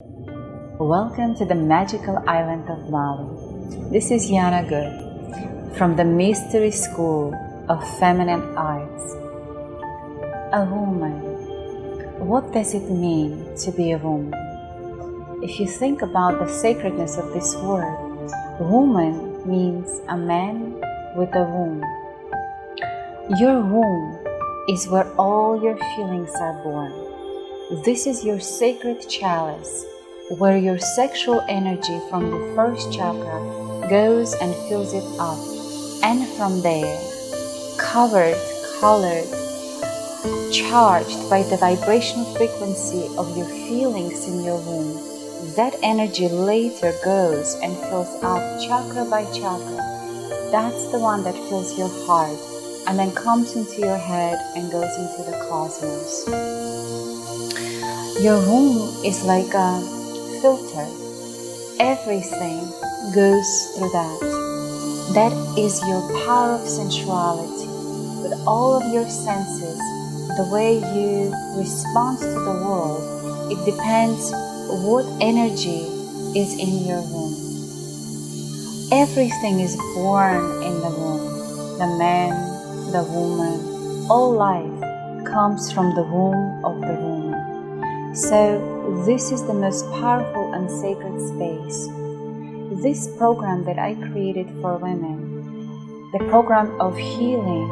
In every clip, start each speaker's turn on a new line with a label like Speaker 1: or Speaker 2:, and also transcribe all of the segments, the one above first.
Speaker 1: Welcome to the magical island of Bali. This is Yana Good from the Mystery School of Feminine Arts. A woman. What does it mean to be a woman? If you think about the sacredness of this word, woman means a man with a womb. Your womb is where all your feelings are born. This is your sacred chalice, where your sexual energy from the first chakra goes and fills it up, and from there, covered, colored, charged by the vibrational frequency of your feelings in your womb, that energy later goes and fills up chakra by chakra. That's the one that fills your heart and then comes into your head and goes into the cosmos. Your womb is like a filter. Everything goes through that. That is your power of sensuality. With all of your senses, the way you respond to the world, it depends what energy is in your womb. Everything is born in the womb. The man, the woman, all life comes from the womb of the woman. So this is the most powerful and sacred space. This program that I created for women, the program of healing,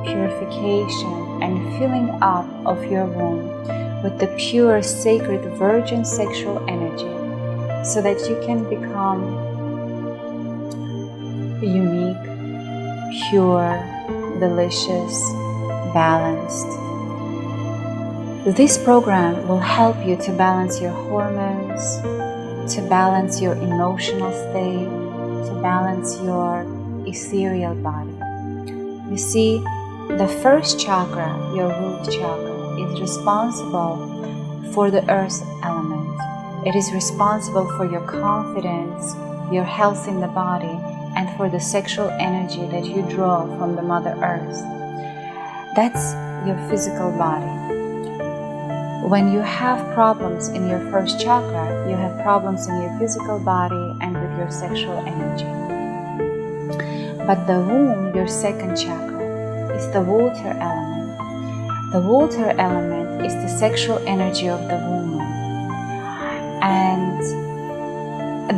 Speaker 1: purification, and filling up of your womb with the pure, sacred, virgin sexual energy, so that you can become unique, pure, delicious, balanced. This program will help you to balance your hormones, to balance your emotional state, to balance your ethereal body. You see, the first chakra, your root chakra, is responsible for the earth element. It is responsible for your confidence, your health in the body, and for the sexual energy that you draw from the Mother Earth. That's your physical body. When you have problems in your first chakra, you have problems in your physical body and with your sexual energy. But the womb, your second chakra, is the water element. The water element is the sexual energy of the woman. And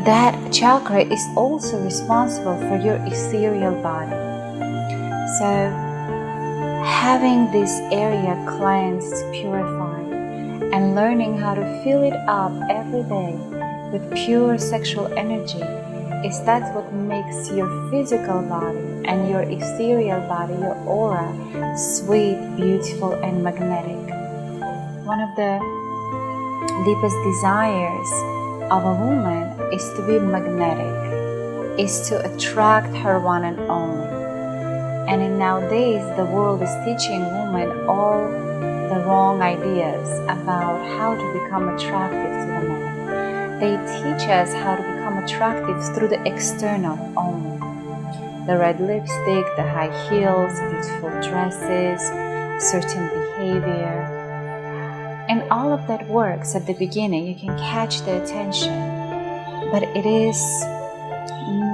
Speaker 1: that chakra is also responsible for your ethereal body. So, having this area cleansed, purified, and learning how to fill it up every day with pure sexual energy, is that what makes your physical body and your ethereal body, your aura, sweet, beautiful, and magnetic. One of the deepest desires of a woman is to be magnetic, is to attract her one and only. And in nowadays, the world is teaching women all the wrong ideas about how to become attractive to the man. They teach us how to become attractive through the external only. The red lipstick, the high heels, beautiful dresses, certain behavior. And all of that works at the beginning. You can catch the attention. But it is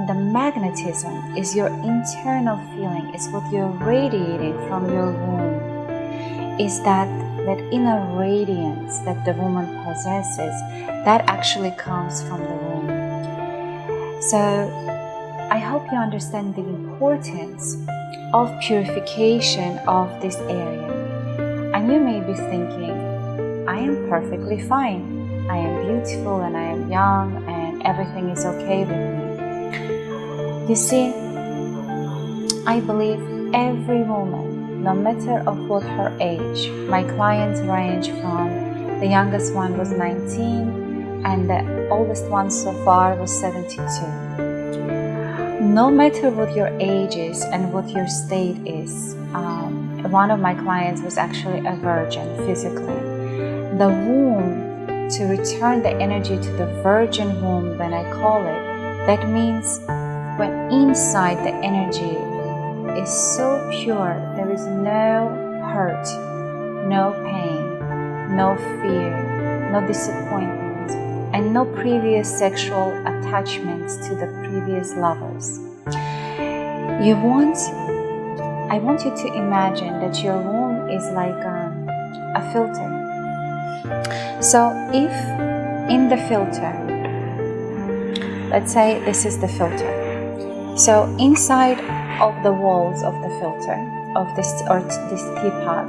Speaker 1: the magnetism, is your internal feeling, is what you're radiating from your womb. Is that inner radiance that the woman possesses, that actually comes from the womb. So I hope you understand the importance of purification of this area. And you may be thinking, I am perfectly fine. I am beautiful and I am young and everything is okay with me. You see, I believe every woman, no matter of what her age, my clients range from, the youngest one was 19 and the oldest one so far was 72. No matter what your age is and what your state is, one of my clients was actually a virgin physically. The womb, to return the energy to the virgin womb, when I call it, that means when inside the energy is so pure, there is no hurt, no pain, no fear, no disappointment, and no previous sexual attachments to the previous lovers. I want you to imagine that your womb is like a filter. So if in the filter, let's say this is the filter. So inside of the walls of the filter, of this teapot,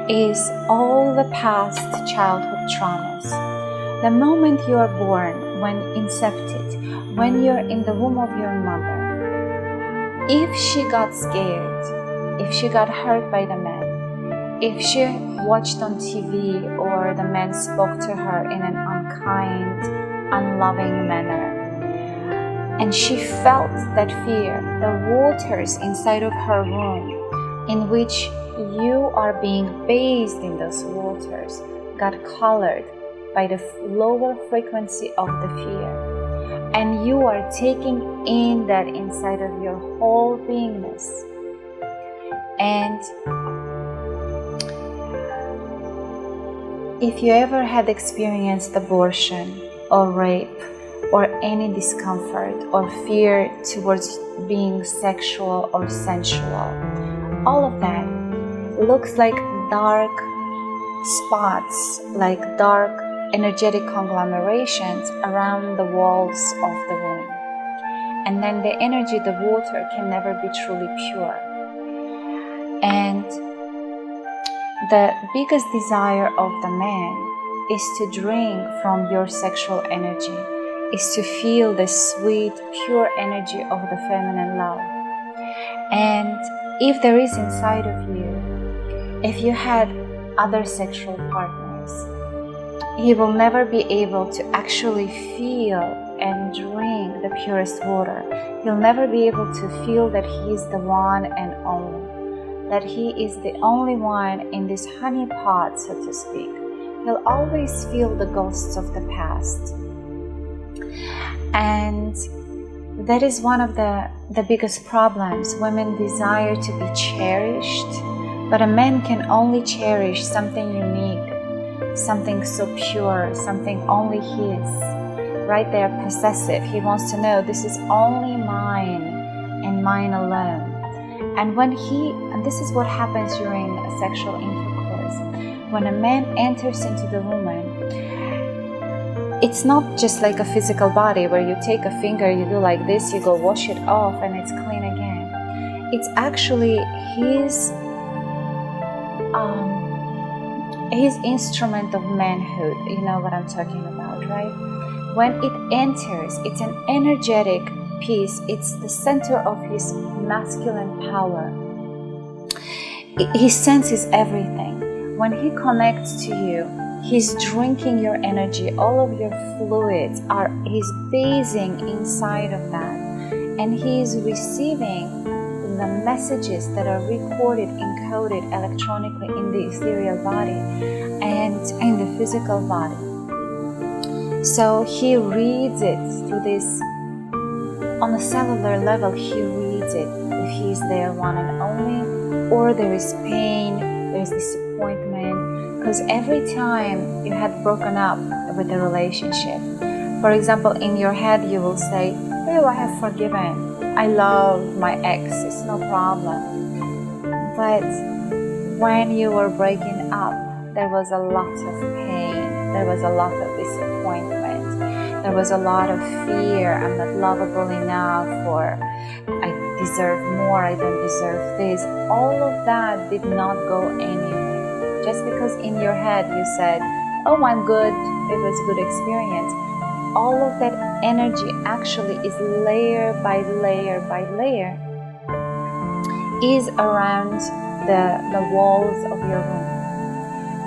Speaker 1: is all the past childhood traumas. The moment you are born, when incepted, when you're in the womb of your mother, if she got scared, if she got hurt by the man, if she watched on TV or the man spoke to her in an unkind, unloving manner, and she felt that fear, the waters inside of her womb, in which you are being bathed in those waters, got colored by the lower frequency of the fear. And you are taking in that inside of your whole beingness. And if you ever had experienced abortion or rape or any discomfort or fear towards being sexual or sensual, all of that looks like dark spots, like dark energetic conglomerations around the walls of the womb. And then the energy, the water, can never be truly pure. And the biggest desire of the man is to drink from your sexual energy, is to feel the sweet, pure energy of the feminine love. And if there is inside of you, if you had other sexual partners, he will never be able to actually feel and drink the purest water. He'll never be able to feel that he is the one and only, that he is the only one in this honey pot, so to speak. He'll always feel the ghosts of the past. And that is one of the biggest problems. Women desire to be cherished, but a man can only cherish something unique, something so pure, something only his. Right there, possessive. He wants to know this is only mine and mine alone. And this is what happens during a sexual intercourse. When a man enters into the woman, it's not just like a physical body where you take a finger, you do like this, you go wash it off and it's clean again. It's actually his instrument of manhood. You know what I'm talking about, right? When it enters, it's an energetic piece. It's the center of his masculine power. He senses everything. When he connects to you, he's drinking your energy. All of your fluids he's bathing inside of that. And he is receiving the messages that are recorded, encoded electronically in the ethereal body and in the physical body. So he reads it through this, on a cellular level, he reads it. If he is there one and only, or there is pain, there is disappointment. Because every time you had broken up with a relationship, for example, in your head you will say, oh, I have forgiven. I love my ex, it's no problem. But when you were breaking up, there was a lot of pain, there was a lot of disappointment, there was a lot of fear. I'm not lovable enough, or I deserve more, I don't deserve this. All of that did not go anywhere. Just because in your head you said, oh, I'm good, it was a good experience. All of that energy actually is layer by layer by layer, is around the walls of your room.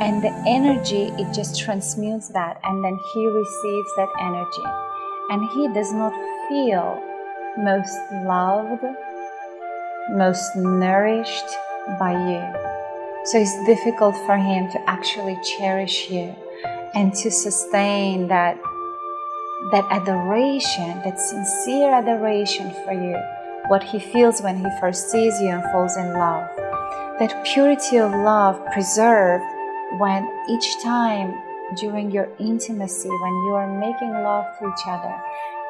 Speaker 1: And the energy, it just transmutes that, and then he receives that energy. And he does not feel most loved, most nourished by you. So it's difficult for him to actually cherish you and to sustain that adoration, that sincere adoration for you, what he feels when he first sees you and falls in love. That purity of love preserved when each time during your intimacy, when you are making love to each other,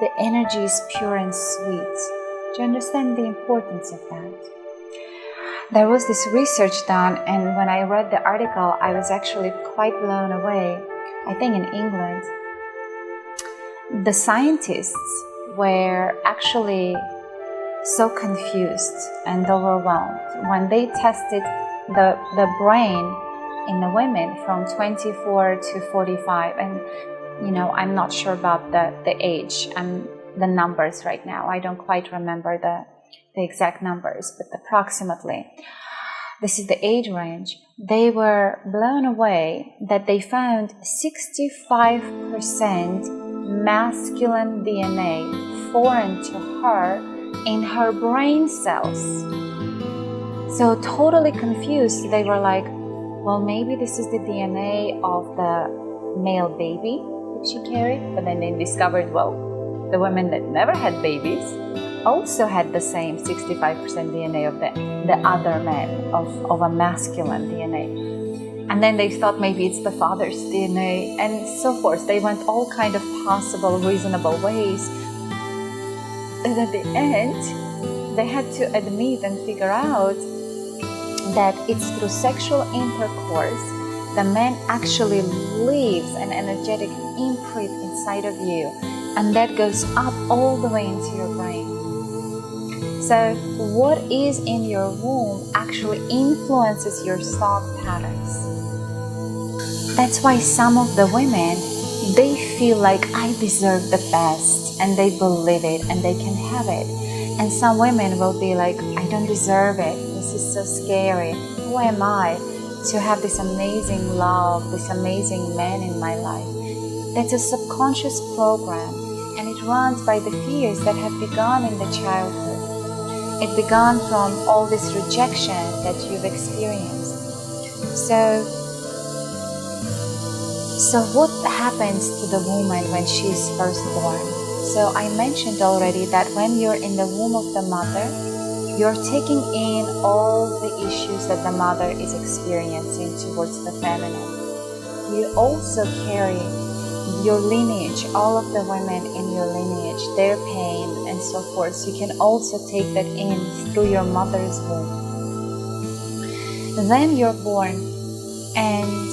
Speaker 1: the energy is pure and sweet. Do you understand the importance of that? There was this research done, and when I read the article, I was actually quite blown away. I think in England, the scientists were actually so confused and overwhelmed when they tested the brain in the women from 24 to 45. And I'm not sure about the age and the numbers right now. I don't quite remember the exact numbers, but approximately this is the age range. They were blown away that they found 65% masculine DNA foreign to her in her brain cells. So totally confused, they were like, well, maybe this is the DNA of the male baby that she carried. But then they discovered, well, the women that never had babies also had the same 65% DNA of the other men, of a masculine DNA. And then they thought maybe it's the father's DNA, and so forth. They went all kind of possible, reasonable ways. And at the end, they had to admit and figure out that it's through sexual intercourse the man actually leaves an energetic imprint inside of you, and that goes up all the way into your brain. So what is in your womb actually influences your thought patterns. That's why some of the women, they feel like I deserve the best, and they believe it and they can have it. And some women will be like, I don't deserve it. This is so scary. Who am I to have this amazing love, this amazing man in my life? That's a subconscious program, and it runs by the fears that have begun in the childhood. It began from all this rejection that you've experienced. So what happens to the woman when she is first born? So I mentioned already that when you're in the womb of the mother, you're taking in all the issues that the mother is experiencing towards the feminine. You also carry your lineage, all of the women in your lineage, their pain and so forth. So you can also take that in through your mother's womb. Then you're born, and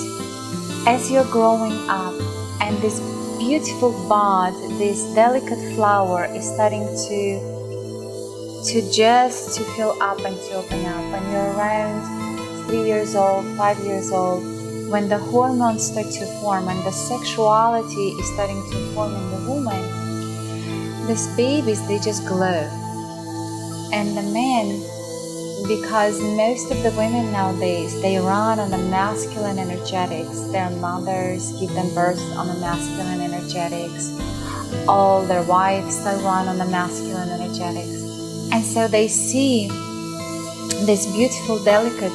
Speaker 1: as you're growing up, and this beautiful bud, this delicate flower is starting to fill up and to open up. When you're around 3 years old, 5 years old, when the hormones start to form and the sexuality is starting to form in the woman, these babies, they just glow. And the men, because most of the women nowadays, they run on the masculine energetics. Their mothers give them birth on the masculine energetics. All their wives, they run on the masculine energetics. And so they see this beautiful, delicate,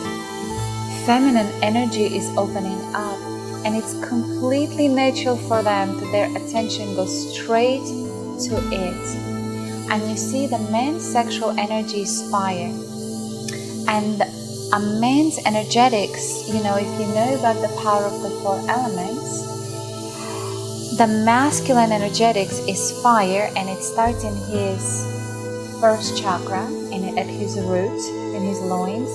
Speaker 1: feminine energy is opening up, and it's completely natural for them to their attention go straight to it. And you see the man's sexual energy is fire. And a man's energetics, if you know about the power of the 4 elements, the masculine energetics is fire, and it starts in his first chakra, at his root, in his loins,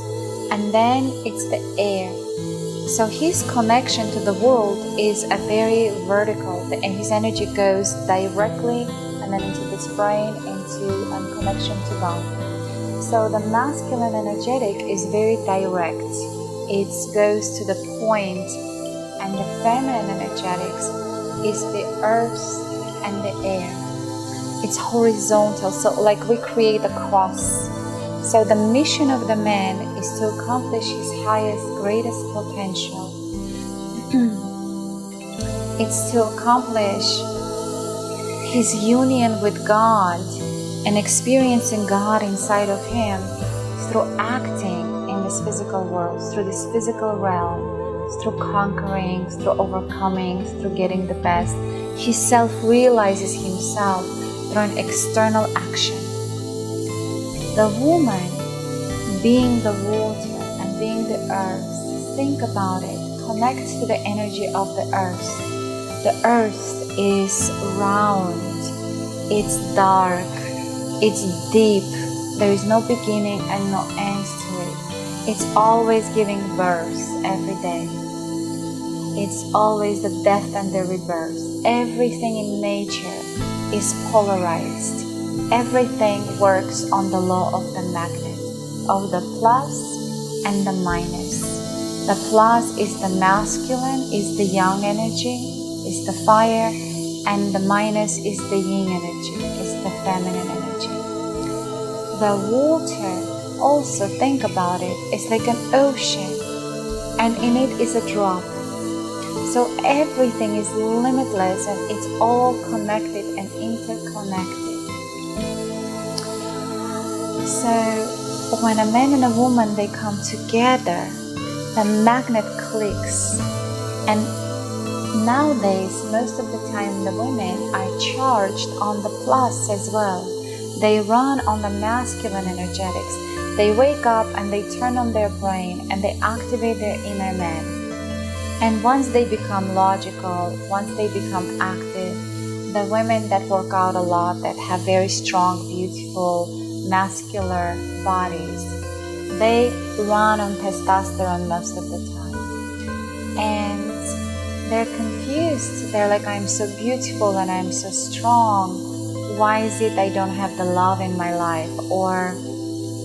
Speaker 1: and then it's the air. So his connection to the world is a very vertical, and his energy goes directly and then into this brain, into connection to God. So the masculine energetic is very direct. It goes to the point, and the feminine energetics is the earth and the air. It's horizontal, so like we create a cross. So the mission of the man is to accomplish his highest, greatest potential. It's to accomplish his union with God and experiencing God inside of him through acting in this physical world, through this physical realm, through conquering, through overcoming, through getting the best. He self-realizes himself through an external action. The woman, being the water and being the earth, think about it. connect to the energy of the earth. The earth is round, it's dark, it's deep. There is no beginning and no end to it. It's always giving birth every day. It's always the death and the rebirth. Everything in nature is polarized. Everything works on the law of the magnet, of the plus and the minus. The plus is the masculine, is the yang energy, is the fire, and the minus is the yin energy, is the feminine energy. The water, also think about it, it's like an ocean, and in it is a drop. So everything is limitless and it's all connected and interconnected. So when a man and a woman, they come together, the magnet clicks. And nowadays, most of the time, the women are charged on the plus as well. They run on the masculine energetics. They wake up and they turn on their brain and they activate their inner man. And once they become logical, once they become active, the women that work out a lot, that have very strong, beautiful, muscular bodies, they run on testosterone most of the time. And they're confused. They're like, I'm so beautiful and I'm so strong. Why is it I don't have the love in my life? Or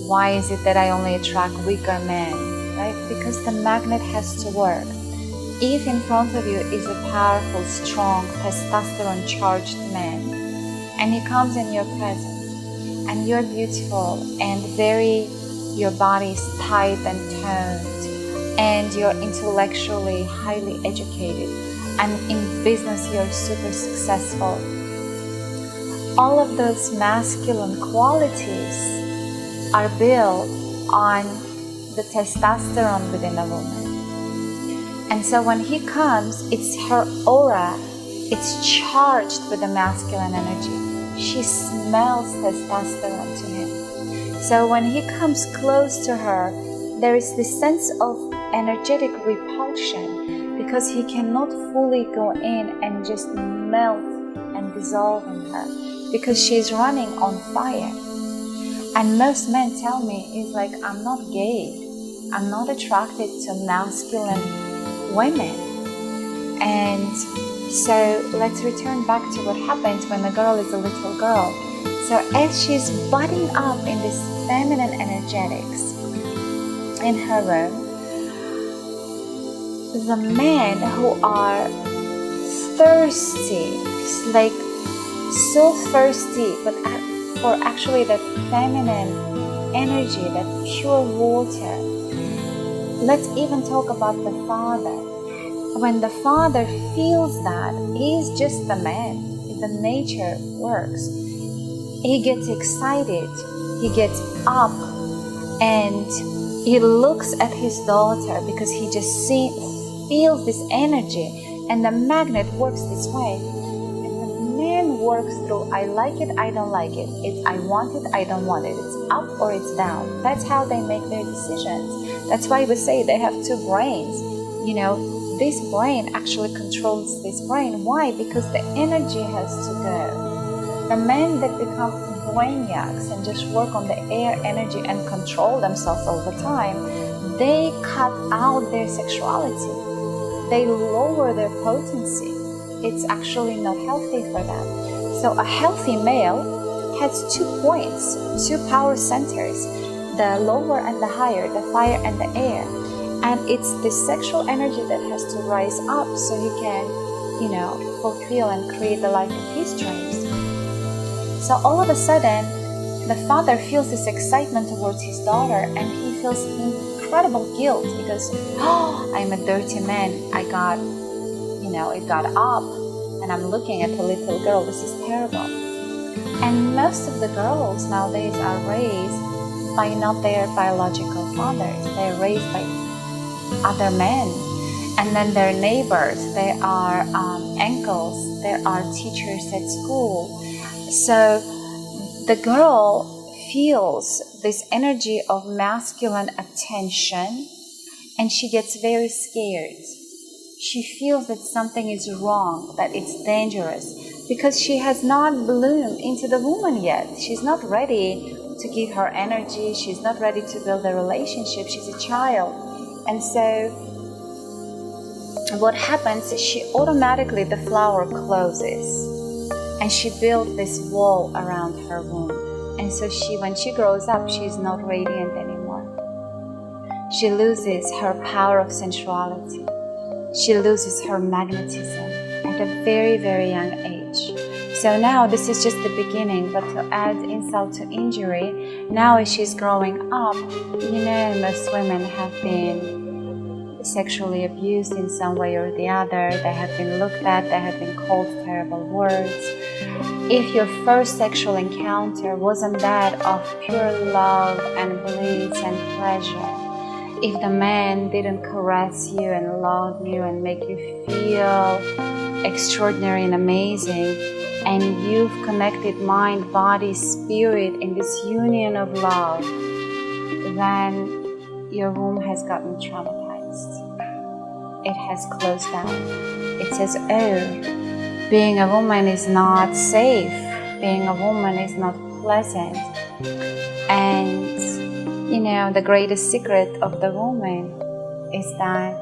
Speaker 1: why is it that I only attract weaker men? Right? Because the magnet has to work. If in front of you is a powerful, strong, testosterone-charged man, and he comes in your presence, and you're beautiful and your body is tight and toned, and you're intellectually highly educated, and in business you're super successful. All of those masculine qualities are built on the testosterone within a woman. And so when he comes, it's her aura, it's charged with the masculine energy. She smells testosterone to him. So when he comes close to her, there is this sense of energetic repulsion because he cannot fully go in and just melt and dissolve in her because she's running on fire. And most men tell me, it's like, I'm not gay. I'm not attracted to masculine women. And so let's return back to what happens when the girl is a little girl. So as she's budding up in this feminine energetics in her room, the men who are thirsty, like so thirsty, but for actually that feminine energy, that pure water. Let's even talk about the father. When the father feels that, he's just the man. The nature works. He gets excited. He gets up and he looks at his daughter because he just feels this energy, and the magnet works this way. And the man works through, I like it, I don't like it. It's I want it, I don't want it. It's up or it's down. That's how they make their decisions. That's why we say they have two brains. You know, this brain actually controls this brain. Why? Because the energy has to go. The men that become brainiacs and just work on the air energy and control themselves all the time, they cut out their sexuality. They lower their potency. It's actually not healthy for them. So a healthy male has 2 points, 2 power centers, the lower and the higher, the fire and the air. And it's the sexual energy that has to rise up so he can, fulfill and create the life of his dreams. So all of a sudden, the father feels this excitement towards his daughter, and he feels incredible guilt because, I'm a dirty man. I got, it got up, and I'm looking at the little girl. This is terrible. And most of the girls nowadays are raised by not their biological fathers. They're raised by other men, and then their neighbors. They are uncles. There are teachers at school. So the girl feels this energy of masculine attention, and she gets very scared. she feels that something is wrong, that it's dangerous, because she has not bloomed into the woman yet. She's not ready to give her energy. She's not ready to build a relationship. She's a child. And so what happens is she automatically, the flower closes and she builds this wall around her womb. And so when she grows up, she's not radiant anymore. She loses her power of sensuality. She loses her magnetism at a very, very young age. So now this is just the beginning, but to add insult to injury, now as she's growing up, most women have been sexually abused in some way or the other. They have been looked at, they have been called terrible words. If your first sexual encounter wasn't that of pure love and bliss and pleasure, if the man didn't caress you and love you and make you feel extraordinary and amazing, and you've connected mind, body, spirit in this union of love, then your womb has gotten traumatized. It has closed down. It says, oh, being a woman is not safe. Being a woman is not pleasant. And the greatest secret of the woman is that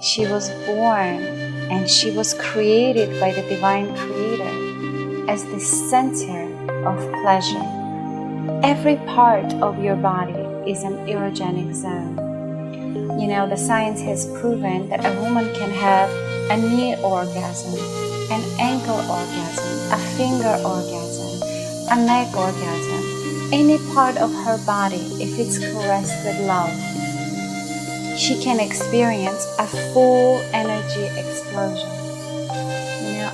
Speaker 1: she was born and she was created by the divine creator as the center of pleasure. Every part of your body is an erogenic zone. The science has proven that a woman can have a knee orgasm, an ankle orgasm, a finger orgasm, a neck orgasm, any part of her body, if it's caressed with love. She can experience a full energy explosion.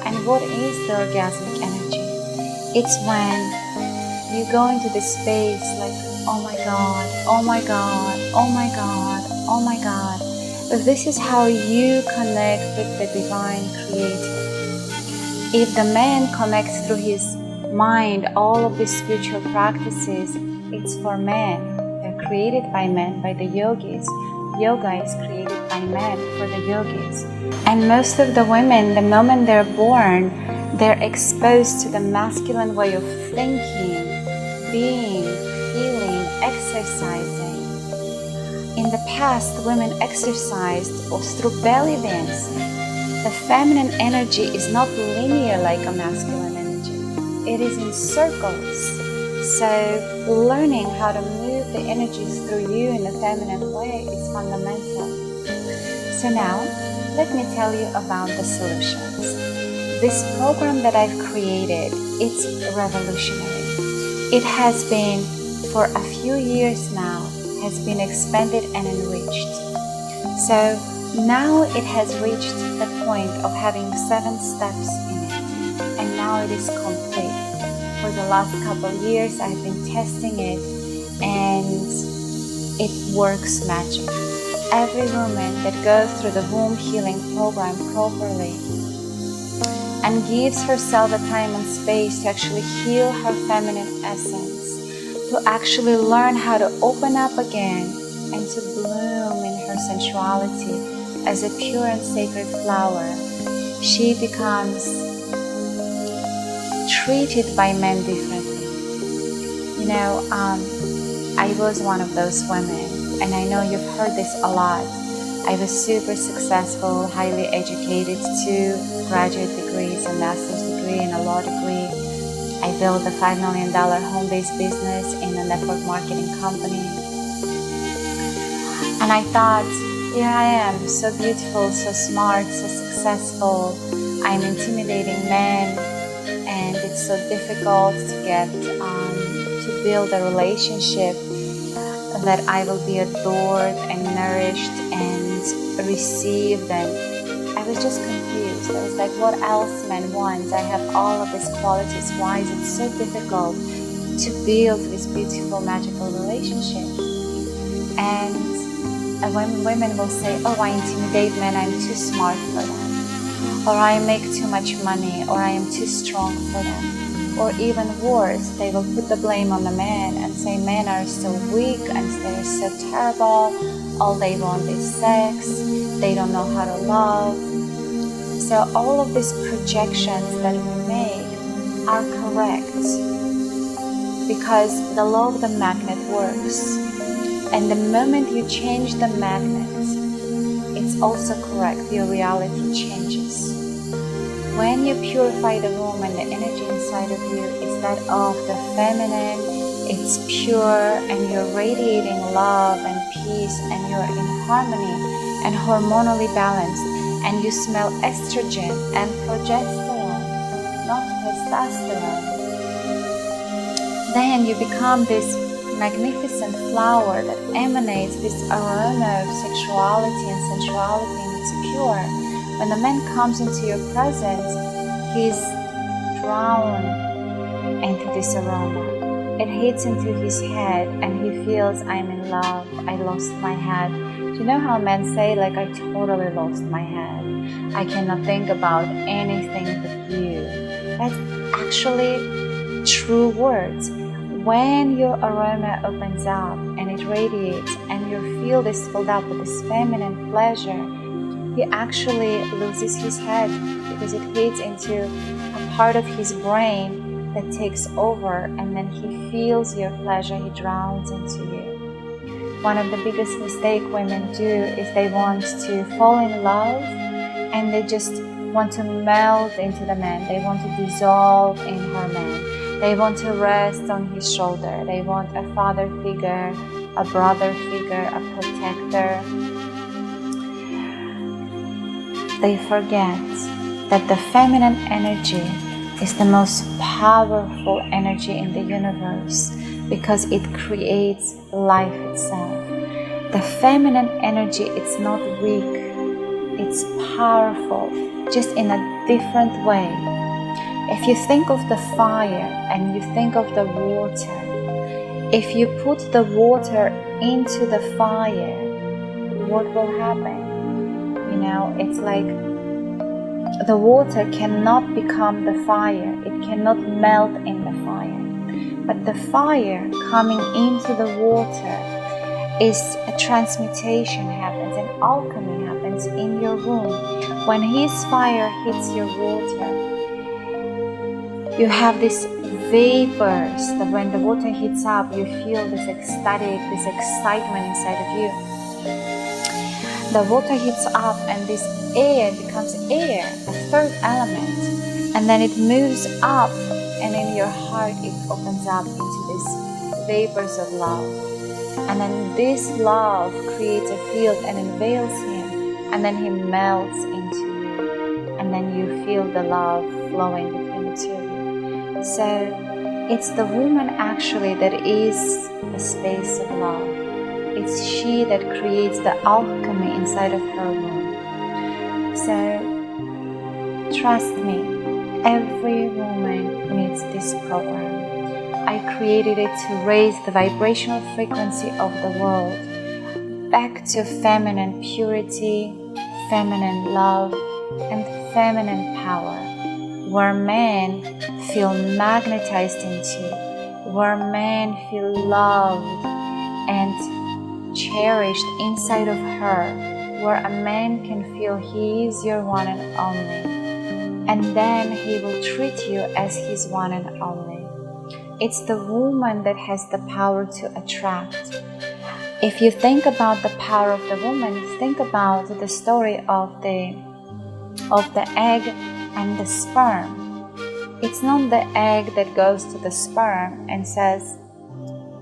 Speaker 1: And what is the orgasmic energy? It's when you go into this space like, oh my God, oh my God, oh my God, oh my God. But this is how you connect with the divine creator. If the man connects through his mind, all of these spiritual practices, it's for men. They're created by men, by the yogis. Yoga is created by men for the yogis. And most of the women, the moment they're born, they're exposed to the masculine way of thinking, being, feeling, exercising. In the past, women exercised through belly dancing. The feminine energy is not linear like a masculine energy. It is in circles. So learning how to move the energies through you in a feminine way is fundamental. So now, let me tell you about the solutions. This program that I've created, it's revolutionary. It has been, for a few years now, has been expanded and enriched. So now it has reached the point of having 7 steps in it, and now it is complete. For the last couple of years, I've been testing it, and it works magic. Every woman that goes through the womb healing program properly and gives herself the time and space to actually heal her feminine essence, to actually learn how to open up again and to bloom in her sensuality as a pure and sacred flower, she becomes treated by men differently. I was one of those women, and I know you've heard this a lot. I was super successful, highly educated, 2 graduate degrees, a master's degree, and a law degree. I built a $5 million home-based business in a network marketing company. And I thought, here I am, so beautiful, so smart, so successful. I'm intimidating men, and it's so difficult to get to build a relationship that I will be adored and nourished and received. And I was just confused. I was like, what else men want? I have all of these qualities. Why is it so difficult to build this beautiful, magical relationship? And when women will say, oh, I intimidate men, I'm too smart for them, or I make too much money, or I am too strong for them. Or even worse, they will put the blame on the man and say men are so weak and they're so terrible, all they want is sex, they don't know how to love. So all of these projections that we make are correct, because the law of the magnet works. And the moment you change the magnet, it's also correct, your reality changes. When you purify the womb and the energy inside of you is that of the feminine, it's pure and you're radiating love and peace and you're in harmony and hormonally balanced and you smell estrogen and progesterone, not testosterone. Then you become this magnificent flower that emanates this aroma of sexuality and sensuality, and it's pure. When the man comes into your presence, he's drowned into this aroma. It hits into his head and he feels, I'm in love, I lost my head. Do you know how men say, like, I totally lost my head, I cannot think about anything but you? That's actually true words. When your aroma opens up and it radiates and your field is filled up with this feminine pleasure, he actually loses his head because it hits into a part of his brain that takes over, and then he feels your pleasure, he drowns into you. One of the biggest mistakes women do is they want to fall in love and they just want to melt into the man. They want to dissolve in her man. They want to rest on his shoulder. They want a father figure, a brother figure, a protector. They forget that the feminine energy is the most powerful energy in the universe because it creates life itself. The feminine energy, it's not weak, it's powerful, just in a different way. If you think of the fire and you think of the water, if you put the water into the fire, what will happen? You know, it's like the water cannot become the fire. It cannot melt in the fire. But the fire coming into the water is a transmutation happens, an alchemy happens in your womb. When his fire hits your water, you have these vapors that when the water heats up, you feel this ecstatic, this excitement inside of you. The water heats up and this air becomes air, a third element, and then it moves up, and in your heart it opens up into these vapors of love, and then this love creates a field and enveils him, and then he melts into you, and then you feel the love flowing between the two of you. So it's the woman actually that is a space of love. It's she that creates the alchemy inside of her womb. So, trust me, every woman needs this program. I created it to raise the vibrational frequency of the world back to feminine purity, feminine love, and feminine power, where men feel magnetized into, where men feel loved and cherished inside of her, where a man can feel he is your one and only, and then he will treat you as his one and only. It's the woman that has the power to attract. If you think about the power of the woman, think about the story of the egg and the sperm. It's not the egg that goes to the sperm and says,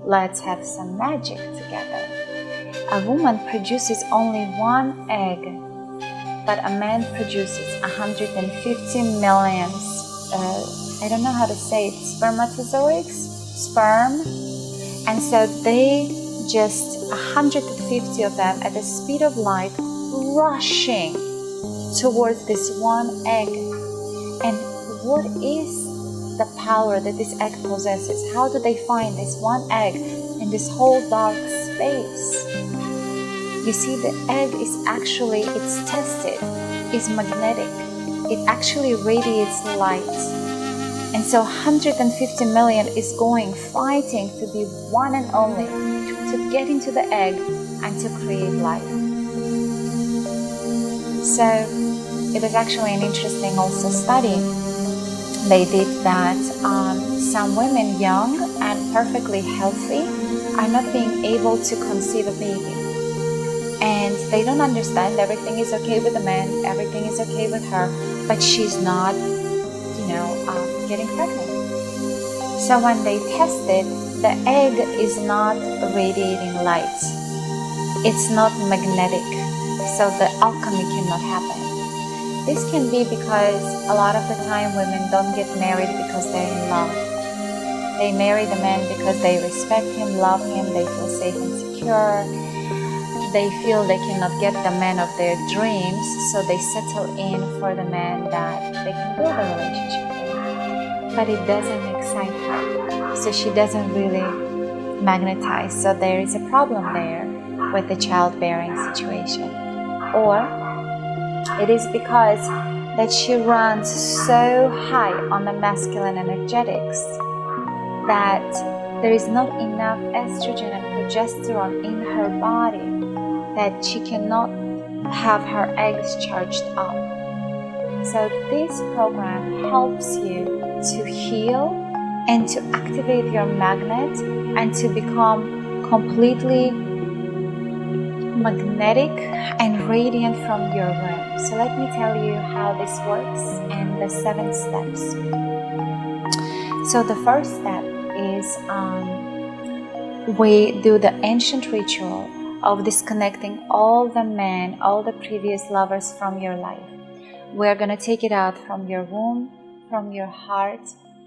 Speaker 1: let's have some magic together. A woman produces only one egg, but a man produces 150 million, I don't know how to say it, spermatozoids, sperm. And so they just 150 of them at the speed of light rushing towards this one egg. And what is the power that this egg possesses? How do they find this one egg in this whole dark space? You see, the egg is actually, it's tested, it's magnetic. It actually radiates light. And so 150 million is going, fighting to be one and only, to get into the egg and to create life. So it was actually an interesting also study they did that some women young and perfectly healthy are not being able to conceive a baby. And they don't understand, everything is okay with the man, everything is okay with her, but she's not, getting pregnant. So when they tested, the egg is not radiating light. It's not magnetic, so the alchemy cannot happen. This can be because a lot of the time women don't get married because they're in love. They marry the man because they respect him, love him, they feel safe and secure. They feel they cannot get the man of their dreams, so they settle in for the man that they can build a relationship with. But it doesn't excite her, so she doesn't really magnetize. So there is a problem there with the childbearing situation. Or it is because that she runs so high on the masculine energetics that there is not enough estrogen and progesterone in her body that she cannot have her eggs charged up. So this program helps you to heal and to activate your magnet and to become completely magnetic and radiant from your womb. So let me tell you how this works and the 7 steps. So the first step is we do the ancient ritual of disconnecting all the men, all the previous lovers from your life. We're going to take it out from your womb, from your heart,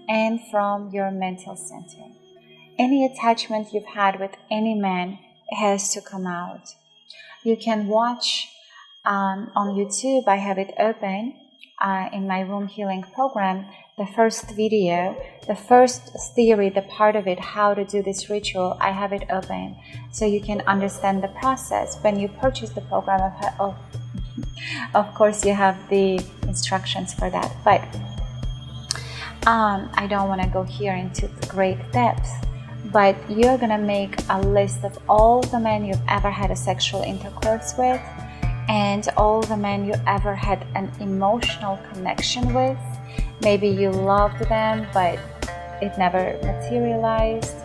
Speaker 1: and from your mental center. Any attachment you've had with any man has to come out. You can watch on YouTube, I have it open in my womb healing program, the first video, the first theory, the part of it, how to do this ritual, I have it open so you can understand the process. When you purchase the program, of course you have the instructions for that, but I don't want to go here into great depth. But you're gonna make a list of all the men you've ever had a sexual intercourse with and all the men you ever had an emotional connection with. Maybe you loved them, but it never materialized.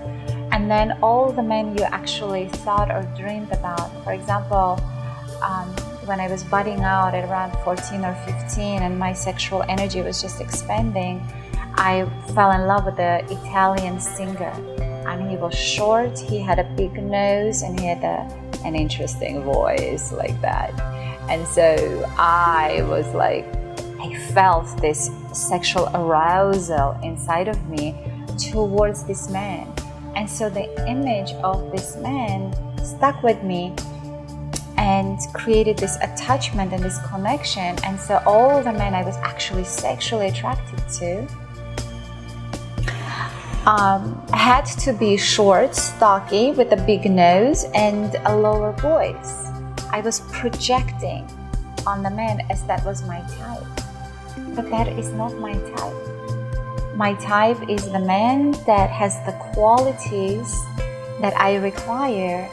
Speaker 1: And then all the men you actually thought or dreamed about. For example, when I was budding out at around 14 or 15 and my sexual energy was just expanding, I fell in love with the Italian singer. And he was short, he had a big nose, and he had an interesting voice like that. And so I was like, I felt this sexual arousal inside of me towards this man. And so the image of this man stuck with me and created this attachment and this connection. And so all the men I was actually sexually attracted to had to be short, stocky, with a big nose and a lower voice. I was projecting on the man as that was my type. But that is not my type. My type is the man that has the qualities that I require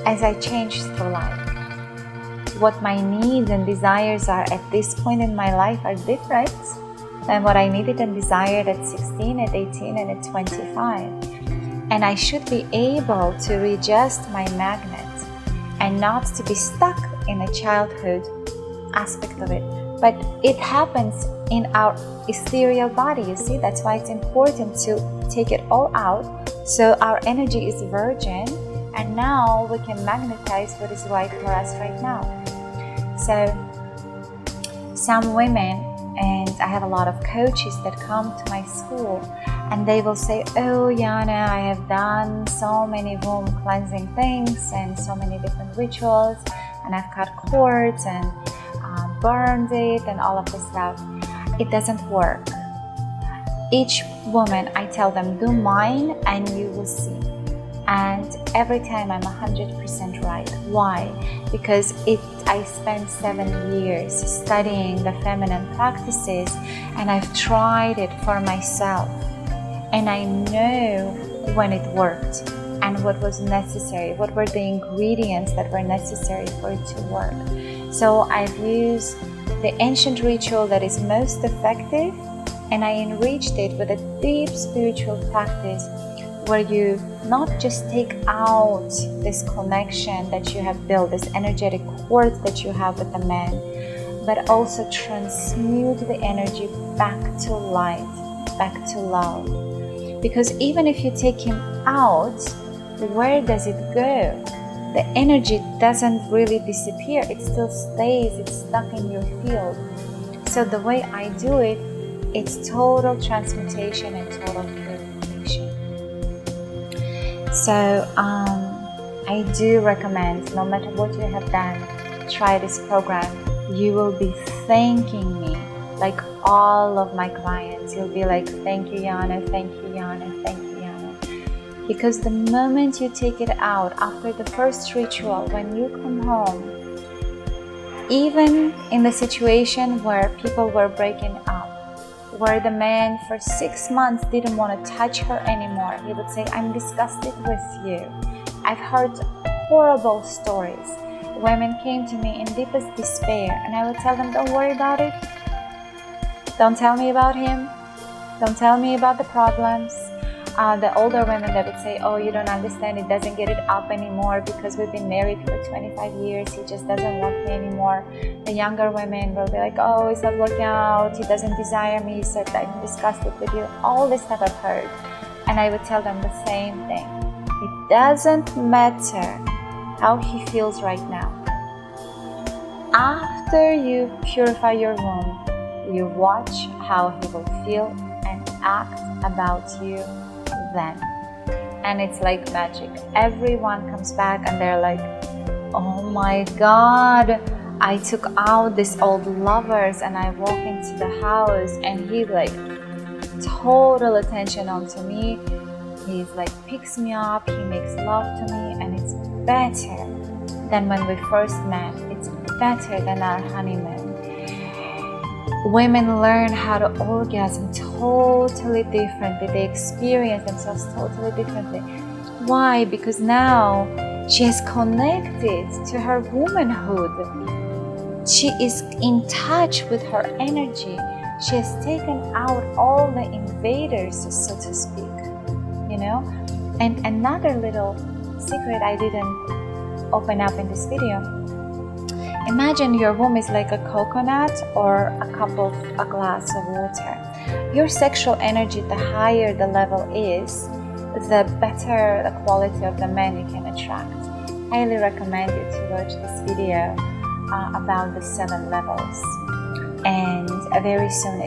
Speaker 1: as I change through life. What my needs and desires are at this point in my life are different than what I needed and desired at 16, at 18, and at 25. And I should be able to readjust my magnet and not to be stuck in a childhood aspect of it. But it happens in our ethereal body, you see? That's why it's important to take it all out so our energy is virgin, and now we can magnetize what is right for us right now. So some women, and I have a lot of coaches that come to my school and they will say, oh Yana, I have done so many womb cleansing things and so many different rituals, and I've cut cords and burned it and all of this stuff. It doesn't work. Each woman, I tell them, do mine and you will see. And every time I'm 100% right. Why? Because I spent 7 years studying the feminine practices, and I've tried it for myself. And I know when it worked. and what was necessary, what were the ingredients that were necessary for it to work. So I've used the ancient ritual that is most effective, and I enriched it with a deep spiritual practice where you not just take out this connection that you have built, this energetic cord that you have with the man, but also transmute the energy back to light, back to love. Because even if you take him out, where does it go? The energy doesn't really disappear, it still stays, it's stuck in your field. So the way I do it, it's total transmutation and total purification. So I do recommend, no matter what you have done, try this program. You will be thanking me, like all of my clients. You'll be like, thank you, Yana, thank you, Yana, thank you, Yana. Because the moment you take it out, after the first ritual, when you come home, even in the situation where people were breaking up, where the man for 6 months didn't want to touch her anymore, he would say, I'm disgusted with you. I've heard horrible stories. Women came to me in deepest despair, and I would tell them, don't worry about it. Don't tell me about him. Don't tell me about the problems. The older women, they would say, oh, you don't understand, it doesn't get it up anymore because we've been married for 25 years, he just doesn't want me anymore. The younger women will be like, oh, it's not working out, he doesn't desire me, he said, I'm disgusted with you. All this stuff I've heard. And I would tell them the same thing. It doesn't matter how he feels right now. After you purify your womb, you watch how he will feel and act about you then. And it's like magic. Everyone comes back and they're like, oh my God, I took out these old lovers and I walk into the house and he like total attention onto me. He's like picks me up, he makes love to me, and it's better than when we first met. It's better than our honeymoon. Women learn how to orgasm totally differently. They experience themselves totally differently. Why? Because now she has connected to her womanhood. She is in touch with her energy. She has taken out all the invaders, so to speak, you know? And another little secret I didn't open up in this video. Imagine your womb is like a coconut or a glass of water. Your sexual energy, the higher the level is, the better the quality of the man you can attract. I highly recommend you to watch this video about the 7 levels. And very soon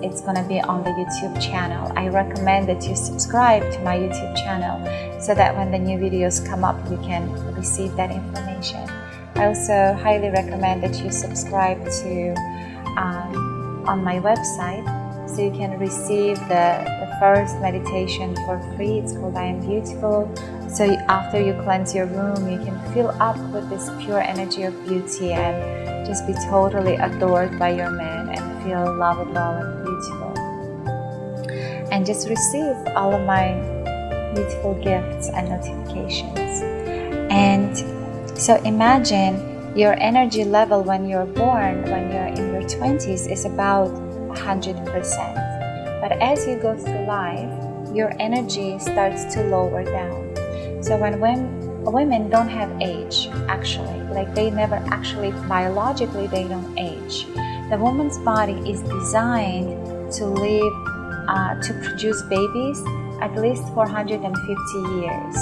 Speaker 1: it's going to be on the YouTube channel. I recommend that you subscribe to my YouTube channel so that when the new videos come up, you can receive that information. I also highly recommend that you subscribe to on my website so you can receive the first meditation for free. It's called I Am Beautiful. So after you cleanse your womb, you can fill up with this pure energy of beauty and just be totally adored by your man and feel lovable and beautiful. And just receive all of my beautiful gifts and notifications. And so imagine your energy level when you're born, when you're in your 20s, is about 100%. But as you go through life, your energy starts to lower down. So when women don't have age, actually, like they never actually, biologically, they don't age. The woman's body is designed to live, to produce babies at least 450 years.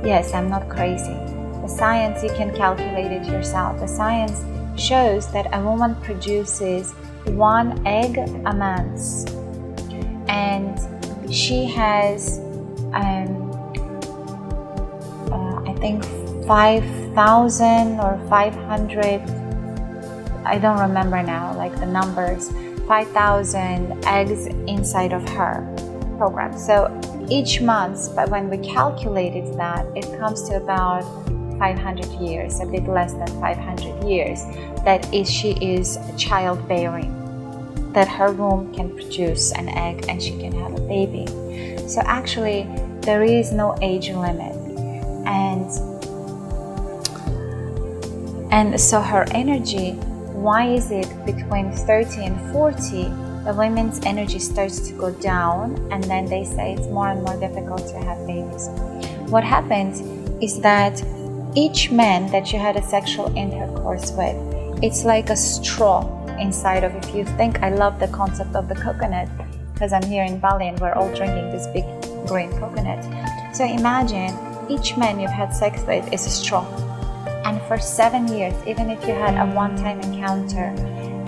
Speaker 1: Yes, I'm not crazy. The science, you can calculate it yourself. The science shows that a woman produces 1 egg a month, and she has I think 5,000 or 500, I don't remember now, like the numbers, 5,000 eggs inside of her program. So each month, but when we calculated that, it comes to about 500 years, a bit less than 500 years, that she is childbearing, that her womb can produce an egg and she can have a baby. So actually, There is no age limit. And so her energy, why is it between 30 and 40, the women's energy starts to go down, and then they say it's more and more difficult to have babies? What happens is that each man that you had a sexual intercourse with, it's like a straw inside of, if you think, I love the concept of the coconut, because I'm here in Bali and we're all drinking this big green coconut. So imagine each man you've had sex with is a straw. And for 7 years, even if you had a one-time encounter,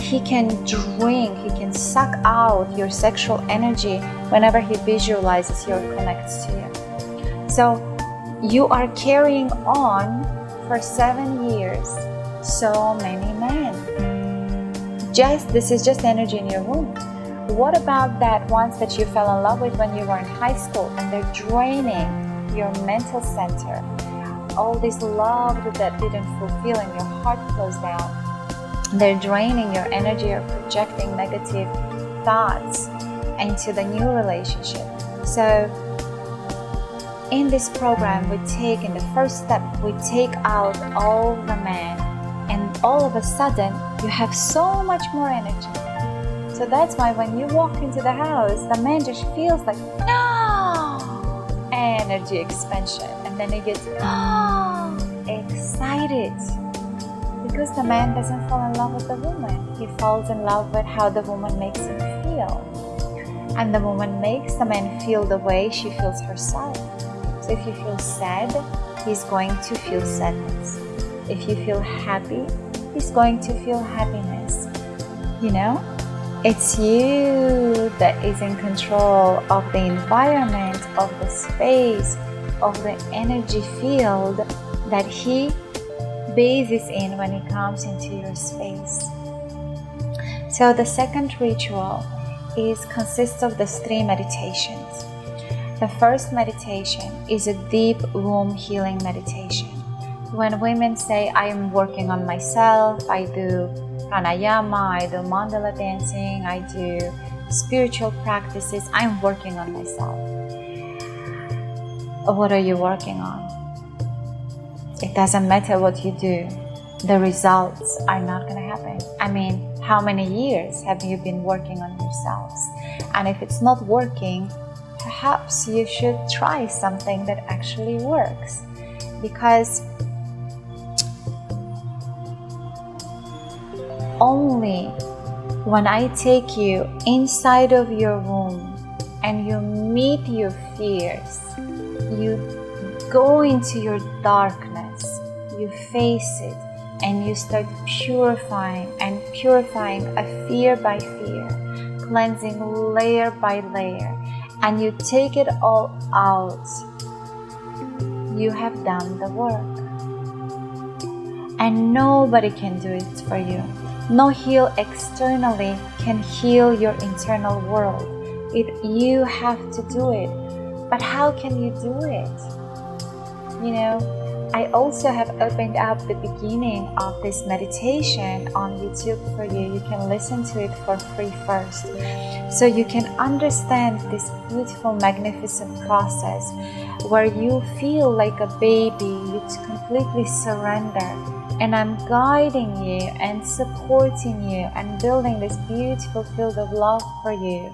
Speaker 1: he can drink, he can suck out your sexual energy whenever he visualizes you or connects to you. So you are carrying on for 7 years so many men. This is just energy in your womb. What about that ones that you fell in love with when you were in high school, and they're draining your mental center? All this love that didn't fulfill and your heart closed down. They're draining your energy or projecting negative thoughts into the new relationship. So in this program, in the first step, we take out all the men, and all of a sudden you have so much more energy. So that's why when you walk into the house, the man just feels like, no, energy expansion. And then he gets excited, because the man doesn't fall in love with the woman. He falls in love with how the woman makes him feel. And the woman makes the man feel the way she feels herself. So if you feel sad, he's going to feel sadness. If you feel happy, he's going to feel happiness. You know? It's you that is in control of the environment, of the space, of the energy field that he bathes in when he comes into your space. So the second ritual consists of these 3 meditations. The first meditation is a deep womb healing meditation. When women say, I am working on myself, I do pranayama, I do mandala dancing, I do spiritual practices, I'm working on myself. What are you working on? It doesn't matter what you do. The results are not going to happen. I mean, how many years have you been working on yourselves? And if it's not working, perhaps you should try something that actually works. Because only when I take you inside of your womb and you meet your fears, you go into your darkness, you face it, and you start purifying a fear by fear, cleansing layer by layer, and you take it all out, you have done the work. And nobody can do it for you. No heal externally can heal your internal world. You have to do it. But how can you do it? You know, I also have opened up the beginning of this meditation on YouTube for you. You can listen to it for free first. So you can understand this beautiful, magnificent process where you feel like a baby, you completely surrender. And I'm guiding you and supporting you and building this beautiful field of love for you,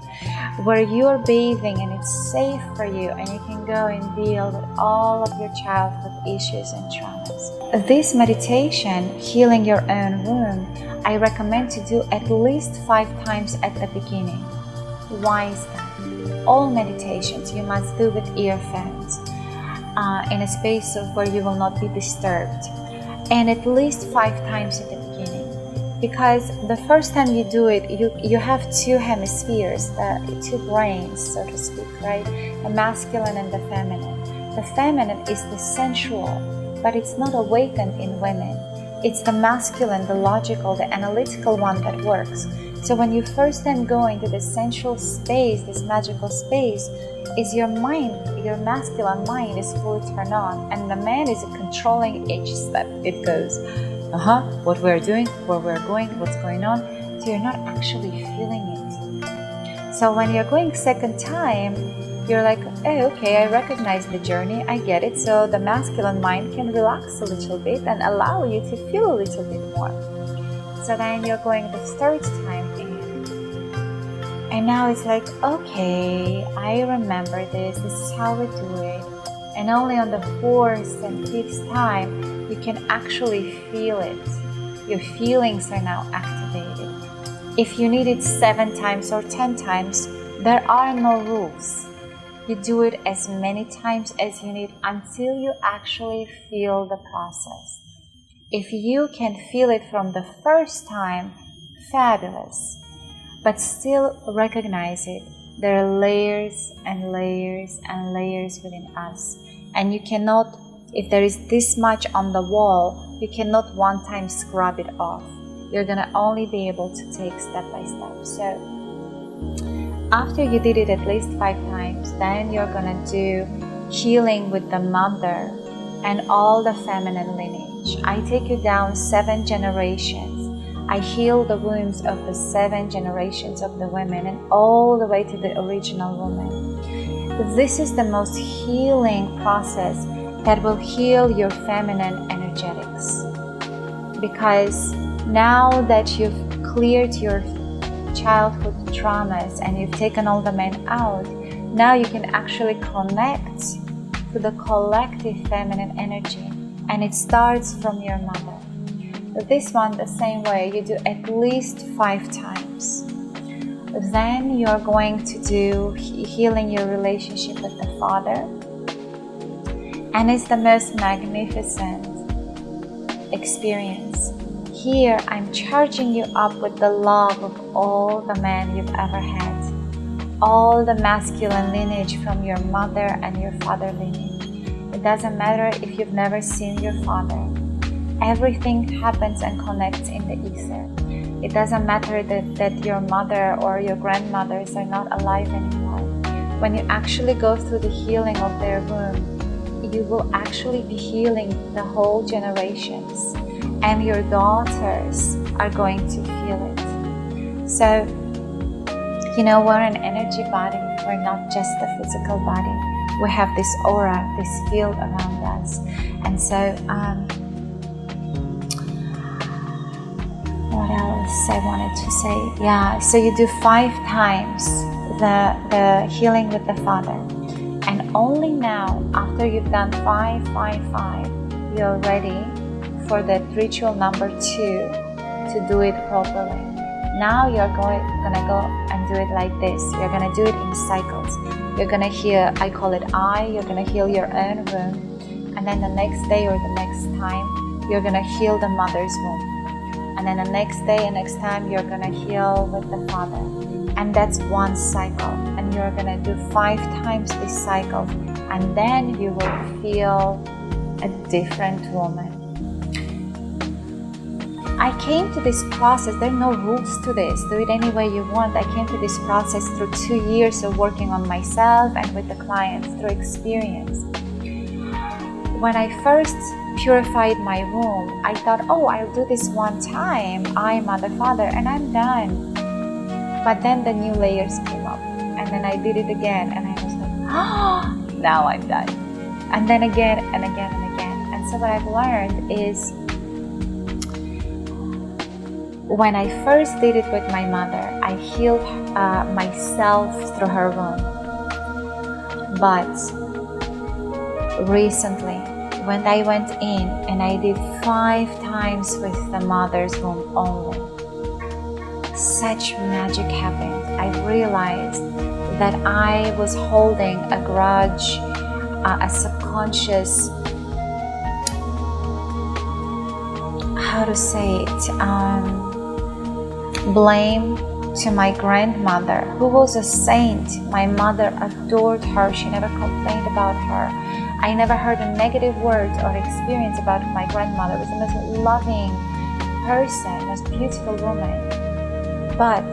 Speaker 1: where you're bathing and it's safe for you, and you can go and deal with all of your childhood issues and traumas. This meditation, Healing Your Own Womb, I recommend to do at least 5 times at the beginning. Why is that? All meditations you must do with earphones, in a space where you will not be disturbed. And at least 5 times at the beginning, because the first time you do it, you have 2 hemispheres, 2 brains, so to speak, right? The masculine and the feminine. The feminine is the sensual, but it's not awakened in women. It's the masculine, the logical, the analytical one that works. So when you first time go into this sensual space, this magical space, is your mind, your masculine mind is fully turned on, and the man is controlling each step. It goes, what we're doing, where we're going, what's going on. So you're not actually feeling it. So when you're going second time, you're like, oh, okay, I recognize the journey, I get it. So the masculine mind can relax a little bit and allow you to feel a little bit more. So then you're going the third time in. And now it's like, okay, I remember this is how we do it. And only on the fourth and fifth time, you can actually feel it. Your feelings are now activated. If you need it 7 times or 10 times, there are no rules. You do it as many times as you need until you actually feel the process. If you can feel it from the first time, fabulous. But still recognize it. There are layers and layers and layers within us. And you cannot, if there is this much on the wall, you cannot one time scrub it off. You're going to only be able to take step by step. So after you did it at least 5 times, then you're going to do healing with the mother and all the feminine lineage. I take you down 7 generations. I heal the wombs of the 7 generations of the women and all the way to the original woman. This is the most healing process that will heal your feminine energetics. Because now that you've cleared your childhood traumas and you've taken all the men out, now you can actually connect to the collective feminine energy, and it starts from your mother. This one the same way, you do at least 5 times. Then you're going to do healing your relationship with the Father, and it's the most magnificent experience. Here I'm charging you up with the love of all the men you've ever had, all the masculine lineage from your mother and your father lineage. It doesn't matter if you've never seen your father. Everything happens and connects in the ether. It doesn't matter that your mother or your grandmothers are not alive anymore. When you actually go through the healing of their womb, you will actually be healing the whole generations, and your daughters are going to feel it. So, we're an energy body. We're not just a physical body. We have this aura, this field around us. And so, what else I wanted to say? Yeah, so you do 5 times the healing with the Father. And only now, after you've done 5, 5, 5, you're ready for the ritual number 2 to do it properly. Now you're gonna go and do it like this. You're gonna do it in cycles. You're gonna heal, I call it I, you're gonna heal your own womb. And then the next day or the next time, you're gonna heal the mother's womb. And then the next day and next time, you're gonna heal with the Father. And that's one cycle. And you're gonna do 5 times this cycle. And then you will feel a different woman. I came to this process, there are no rules to this, do it any way you want. I came to this process through 2 years of working on myself and with the clients through experience. When I first purified my womb, I thought, oh, I'll do this one time, I, Mother, Father, and I'm done. But then the new layers came up, and then I did it again, and I was like, oh, now I'm done. And then again and again and again. And so what I've learned is, when I first did it with my mother, I healed myself through her womb. But recently, when I went in and I did 5 times with the mother's womb only, such magic happened. I realized that I was holding a grudge, a subconscious, how to say it, blame to my grandmother, who was a saint. My mother adored her. She never complained about her. I never heard a negative word or experience about my grandmother. She was the most loving person, most beautiful woman. But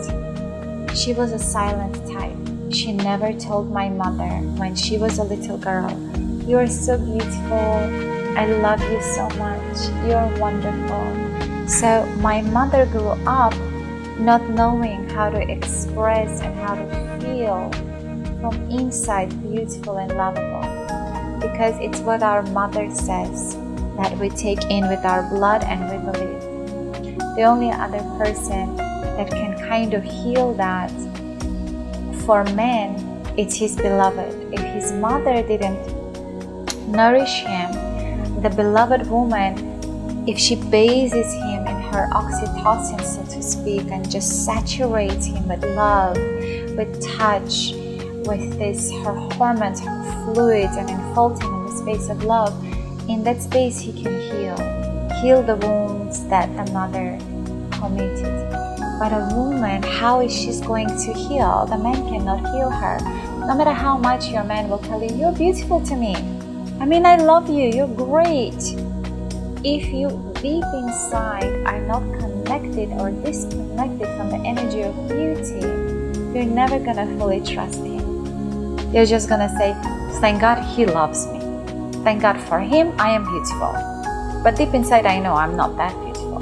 Speaker 1: she was a silent type. She never told my mother when she was a little girl, "You are so beautiful. I love you so much. You are wonderful." So my mother grew up not knowing how to express and how to feel from inside beautiful and lovable, because it's what our mother says that we take in with our blood and we believe. The only other person that can kind of heal that for men, it's his beloved. If his mother didn't nourish him, the beloved woman, if she bathes him in her oxytocin, so to speak, and just saturates him with love, with touch, with this, her hormones, her fluids, and enfold him in the space of love, in that space he can heal the wounds that the mother committed. But a woman, how is she going to heal? The man cannot heal her. No matter how much your man will tell you, you're beautiful to me. I mean, I love you, you're great. If you deep inside are not connected or disconnected from the energy of beauty, you're never gonna fully trust him. You're just gonna say, thank God he loves me. Thank God for him, I am beautiful. But deep inside, I know I'm not that beautiful.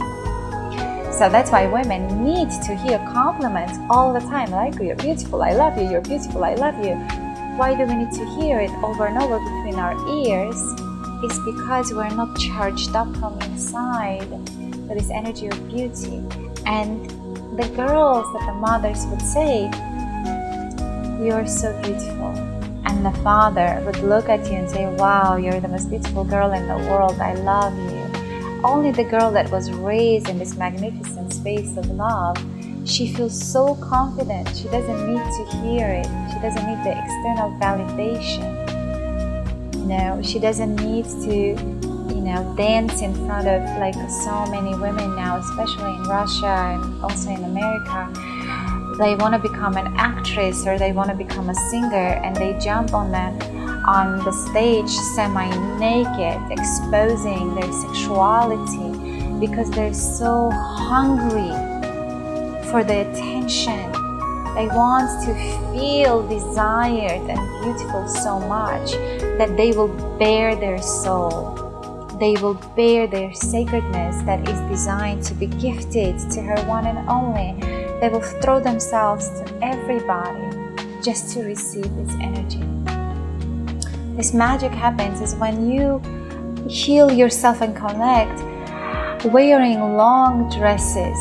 Speaker 1: So that's why women need to hear compliments all the time, like, you're beautiful, I love you, you're beautiful, I love you. Why do we need to hear it over and over between our ears? It's because we're not charged up from inside with this energy of beauty. And the girls that the mothers would say, you're so beautiful. And the father would look at you and say, wow, you're the most beautiful girl in the world, I love you. Only the girl that was raised in this magnificent space of love, she feels so confident. She doesn't need to hear it. She doesn't need the external validation. She doesn't need to, dance in front of like so many women now, especially in Russia and also in America. They want to become an actress or they want to become a singer, and they jump on the stage semi-naked, exposing their sexuality because they're so hungry for the attention. They want to feel desired and beautiful so much that they will bare their soul. They will bear their sacredness that is designed to be gifted to her one and only. They will throw themselves to everybody just to receive this energy. This magic happens is when you heal yourself and connect wearing long dresses.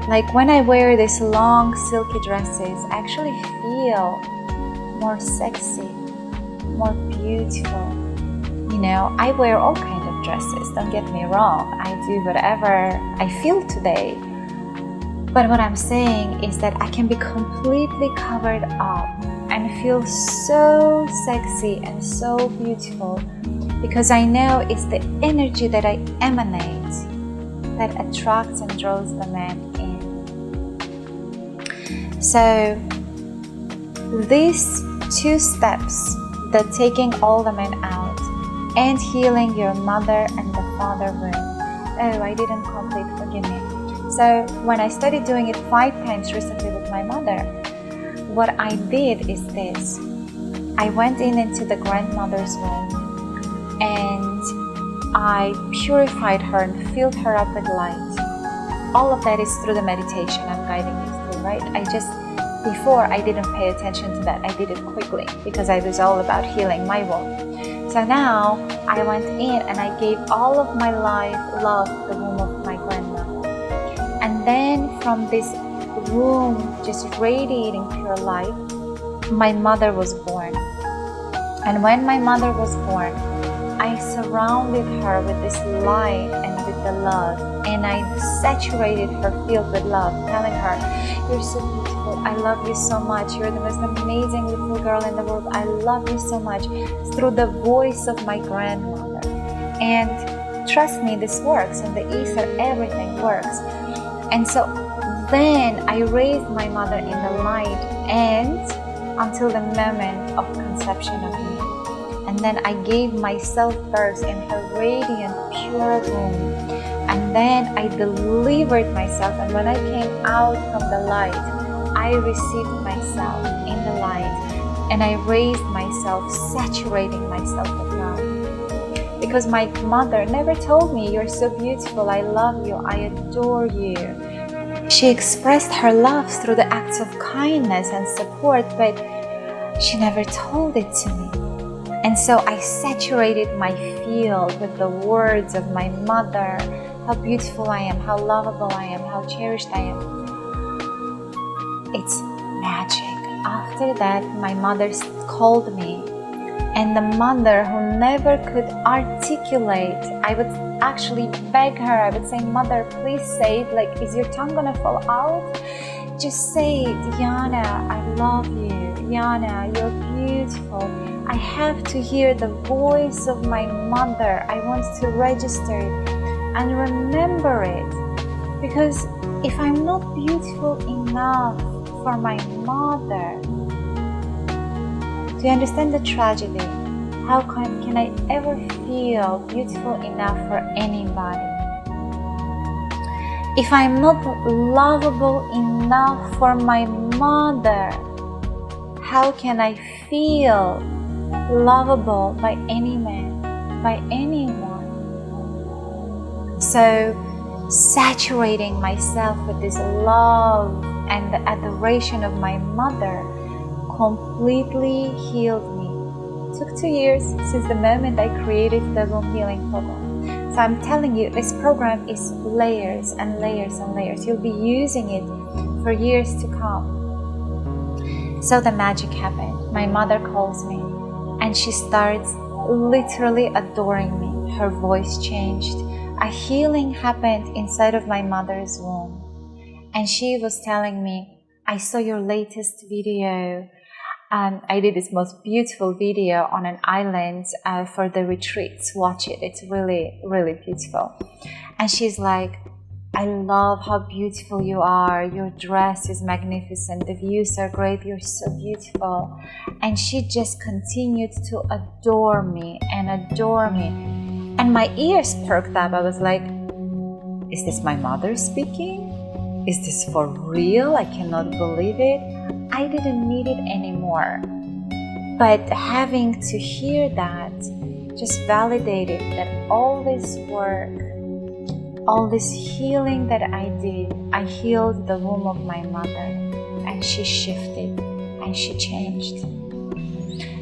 Speaker 1: Like when I wear these long silky dresses, I actually feel more sexy, more beautiful. I wear all kinds of dresses, don't get me wrong. I do whatever I feel today. But what I'm saying is that I can be completely covered up and feel so sexy and so beautiful because I know it's the energy that I emanate that attracts and draws the man in. So these 2 steps, the taking all the men out and healing your mother and the father womb. Oh, I didn't complete, forgive me. So when I started doing it 5 times recently with my mother, what I did is this. I went into the grandmother's womb and I purified her and filled her up with light. All of that is through the meditation I'm guiding you through, right? Before I didn't pay attention to that. I did it quickly because I was all about healing my womb. So now I went in and I gave all of my love to the womb of my grandmother. And then from this womb, just radiating pure light, my mother was born. And when my mother was born, I surrounded her with this light and with the love. And I saturated her field with love, telling her, you're so beautiful, I love you so much, you're the most amazing little girl in the world, I love you so much, through the voice of my grandmother. And trust me, this works. In the ether, everything works. And so then I raised my mother in the light and until the moment of conception of me. And then I gave myself birth in her radiant, pure womb. And then I delivered myself. And when I came out from the light, I received myself in the light. And I raised myself, saturating myself with love. Because my mother never told me, you're so beautiful, I love you, I adore you. She expressed her love through the acts of kindness and support, but She never told it to me. And so I saturated my field with the words of my mother, how beautiful I am, how lovable I am, how cherished I am. It's magic. After that, my mother called me, and the mother who never could articulate, I would actually beg her, I would say, Mother, please say it, like, is your tongue gonna fall out? Just say it, Yana, I love you. Yana, you're beautiful. I have to hear the voice of my mother. I want to register it and remember it. Because if I'm not beautiful enough for my mother, do you understand the tragedy? How can I ever feel beautiful enough for anybody? If I'm not lovable enough for my mother, how can I feel lovable by any man, by anyone? So, saturating myself with this love and the adoration of my mother completely healed me. It took 2 years since the moment I created the womb healing program. So I'm telling you, this program is layers and layers and layers. You'll be using it for years to come. So the magic happened. My mother calls me and she starts literally adoring me. Her voice changed. A healing happened inside of my mother's womb. And she was telling me, I saw your latest video. I did this most beautiful video on an island for the retreats. Watch it. It's really, really beautiful. And she's like, I love how beautiful you are. Your dress is magnificent. The views are great. You're so beautiful. And she just continued to adore me and adore me. And my ears perked up. I was like, is this my mother speaking? Is this for real? I cannot believe it. I didn't need it anymore. But having to hear that just validated that all this work, all this healing that I did, I healed the womb of my mother, and she shifted and she changed.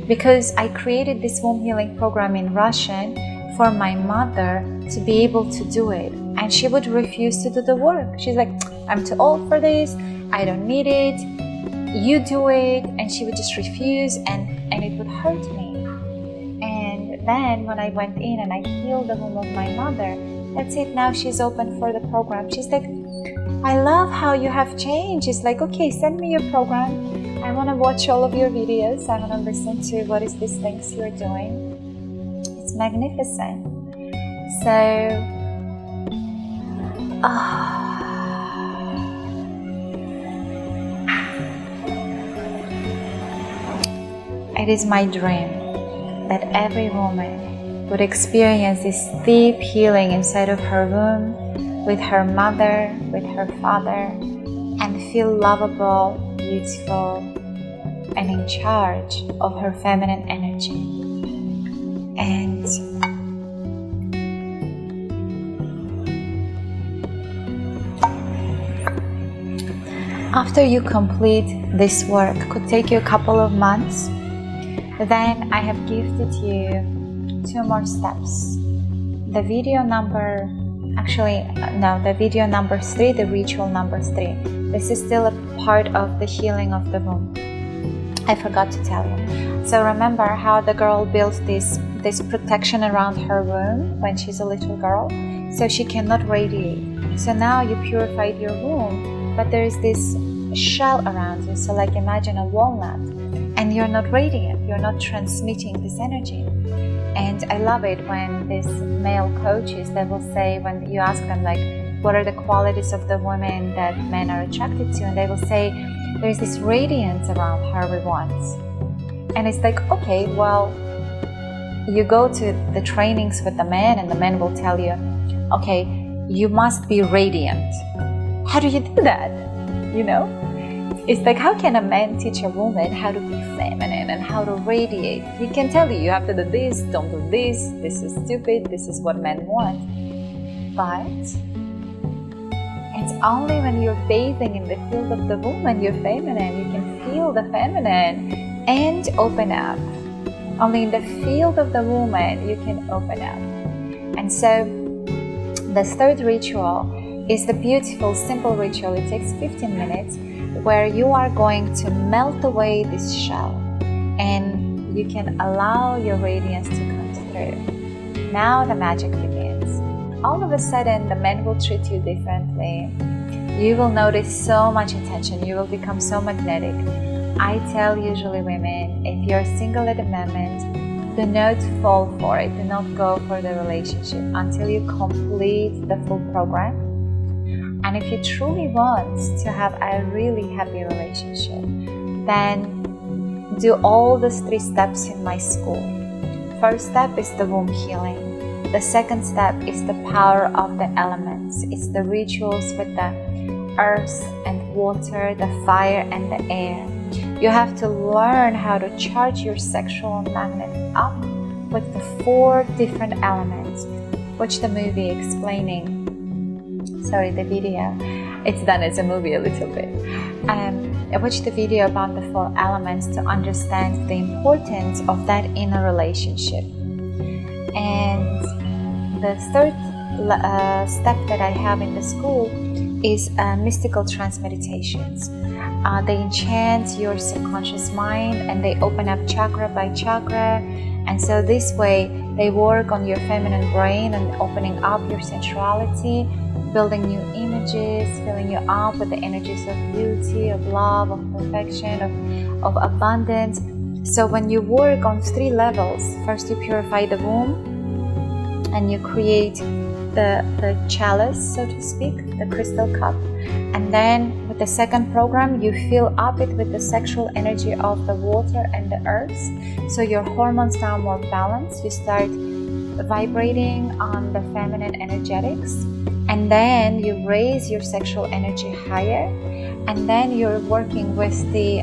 Speaker 1: Because I created this womb healing program in Russian for my mother to be able to do it, and she would refuse to do the work. She's like, I'm too old for this, I don't need it, you do it. And she would just refuse, and it would hurt me. And then when I went in and I healed the womb of my mother, that's it, now she's open for the program. She's like, I love how you have changed. It's like, okay, send me your program. I want to watch all of your videos. I want to listen to what is these things you're doing. It's magnificent. So, it is my dream that every woman would experience this deep healing inside of her womb, with her mother, with her father, and feel lovable, beautiful, and in charge of her feminine energy. And after you complete this work, could take you a couple of months, then I have gifted you 2 more steps. The video number, the video number 3, the ritual number 3. This is still a part of the healing of the womb. I forgot to tell you. So remember how the girl built this protection around her womb when she's a little girl, so she cannot radiate. So now you purified your womb, but there is this shell around you. So like imagine a walnut, and you're not radiant, you're not transmitting this energy. And I love it when these male coaches, they will say, when you ask them like, what are the qualities of the women that men are attracted to? And they will say, there's this radiance around her we want. And it's like, okay, well, you go to the trainings with the men and the men will tell you, okay, you must be radiant. How do you do that? You know? It's like, how can a man teach a woman how to be feminine and how to radiate? He can tell you, you have to do this, don't do this, this is stupid, this is what men want. But it's only when you're bathing in the field of the woman, you're feminine, you can feel the feminine, and open up. Only in the field of the woman you can open up. And so the third ritual is the beautiful, simple ritual. It takes 15 minutes where you are going to melt away this shell and you can allow your radiance to come through. Now the magic begins. All of a sudden, the men will treat you differently. You will notice so much attention. You will become so magnetic. I tell usually women, if you're single at the moment, do not fall for it. Do not go for the relationship until you complete the full program. And if you truly want to have a really happy relationship, then do all these 3 steps in my school. First step is the womb healing. The second step is the power of the elements. It's the rituals with the earth and water, the fire and the air. You have to learn how to charge your sexual magnet up with the 4 different elements. Watch the movie explaining. Sorry, the video. It's done as a movie a little bit. I watched the video about the 4 elements to understand the importance of that in a relationship. And the third step that I have in the school is mystical trance meditations. They enchant your subconscious mind and they open up chakra by chakra. And so this way they work on your feminine brain and opening up your sensuality, building new images, filling you up with the energies of beauty, of love, of perfection, of abundance. So when you work on 3 levels, first you purify the womb and you create the chalice, so to speak, the crystal cup. And then with the second program, you fill up it with the sexual energy of the water and the earth. So your hormones now more balanced. You start vibrating on the feminine energetics. And then you raise your sexual energy higher. And then you're working with the,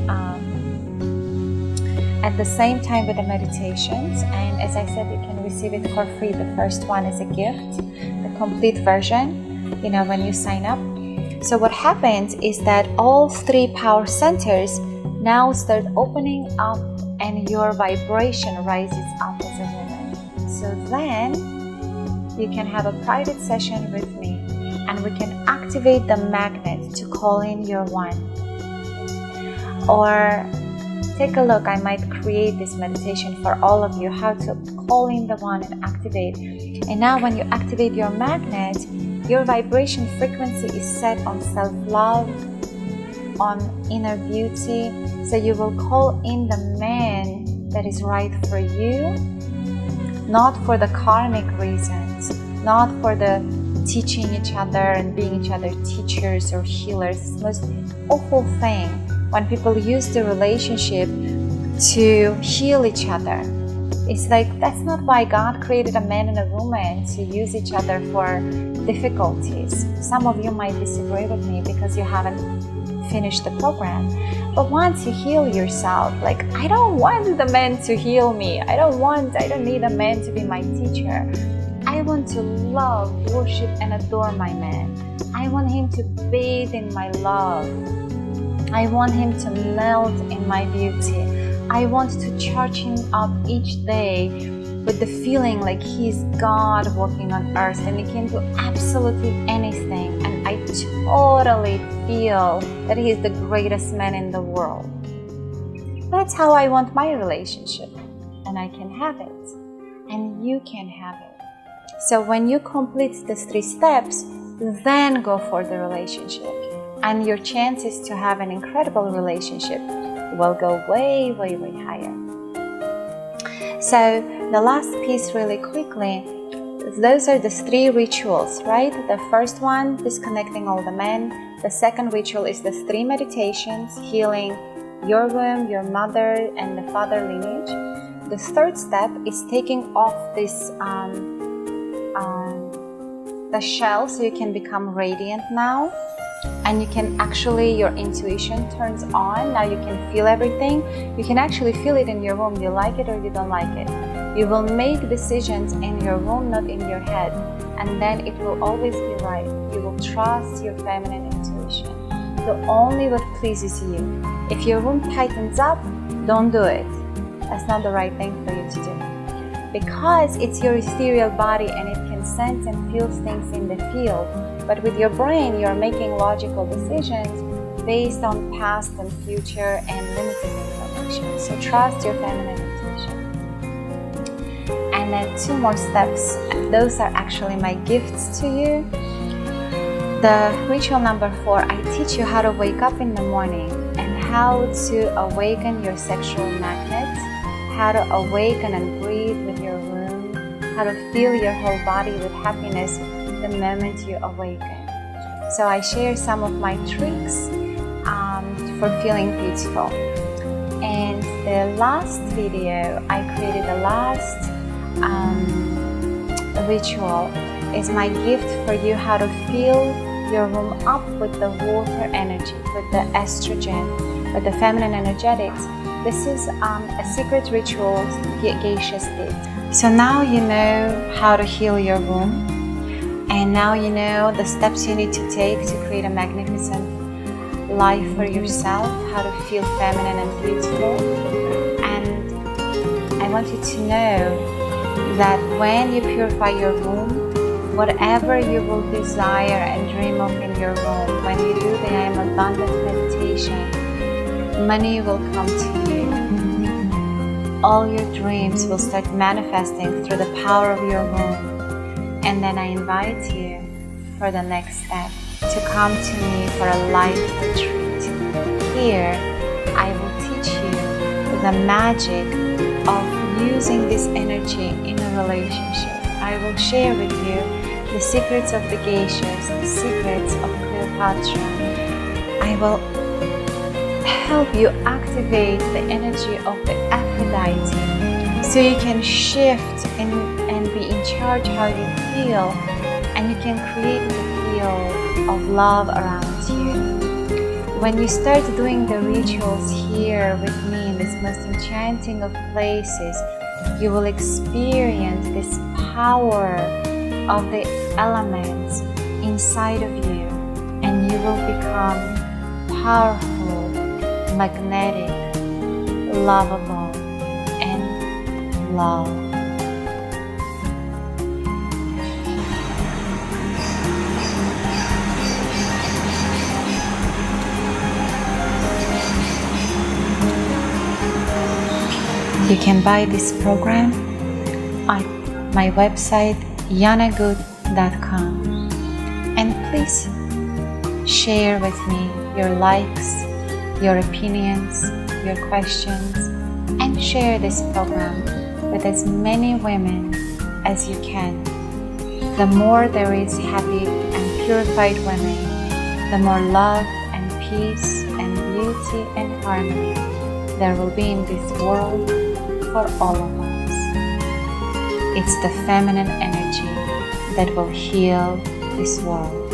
Speaker 1: at the same time with the meditations. And as I said, you can receive it for free. The first one is a gift, the complete version, when you sign up. So what happens is that all 3 power centers now start opening up and your vibration rises up as a woman. So then you can have a private session with me and we can activate the magnet to call in your one. Or take a look, I might create this meditation for all of you, how to call in the one and activate. And now when you activate your magnet, your vibration frequency is set on self-love, on inner beauty. So you will call in the man that is right for you, not for the karmic reasons, not for the teaching each other and being each other teachers or healers. It's the most awful thing when people use the relationship to heal each other. It's like, that's not why God created a man and a woman, to use each other for difficulties. Some of you might disagree with me because you haven't finished the program. But once you heal yourself, like, I don't want the man to heal me. I don't need a man to be my teacher. I want to love, worship, and adore my man. I want him to bathe in my love. I want him to melt in my beauty. I want to charge him up each day with the feeling like he's God walking on earth and he can do absolutely anything. And I totally feel that he is the greatest man in the world. That's how I want my relationship. And I can have it. And you can have it. So when you complete these 3 steps, then go for the relationship. And your chances to have an incredible relationship will go way, way, way higher. So the last piece really quickly, those are the 3 rituals, right? The first one, disconnecting all the men. The second ritual is the 3 meditations, healing your womb, your mother, and the father lineage. The third step is taking off this the shell so you can become radiant now. And you can actually, your intuition turns on. Now you can feel everything. You can actually feel it in your womb. You like it or you don't like it. You will make decisions in your womb, not in your head. And then it will always be right. You will trust your feminine intuition. Do only what pleases you. If your womb tightens up, don't do it. That's not the right thing for you to do. Because it's your ethereal body and it can sense and feel things in the field. But with your brain, you're making logical decisions based on past and future and limited information. So trust your feminine intuition. And then 2 more steps. Those are actually my gifts to you. The ritual number 4, I teach you how to wake up in the morning and how to awaken your sexual magnet, how to awaken and breathe with your womb, how to fill your whole body with happiness the moment you awaken. So I share some of my tricks for feeling beautiful. And the last video, I created the last ritual is my gift for you, how to fill your womb up with the water energy, with the estrogen, with the feminine energetics. This is a secret ritual Geisha did. So now you know how to heal your womb, and now you know the steps you need to take to create a magnificent life for yourself, how to feel feminine and beautiful. And I want you to know that when you purify your womb, whatever you will desire and dream of in your womb, when you do the I Am Abundant meditation, money will come to you. All your dreams will start manifesting through the power of your womb. And then I invite you for the next step to come to me for a life retreat. Here, I will teach you the magic of using this energy in a relationship. I will share with you the secrets of the geishas, the secrets of Cleopatra. I will help you activate the energy of the Aphrodite so you can shift and be in charge how you feel, and you can create the field of love around you. When you start doing the rituals here with me in this most enchanting of places, you will experience this power of the elements inside of you, and you will become powerful, magnetic, lovable, and love. You can buy this program at my website yanagood.com, and please share with me your likes, your opinions, your questions, and share this program with as many women as you can. The more there is happy and purified women, the more love and peace and beauty and harmony there will be in this world for all of us. It's the feminine energy that will heal this world.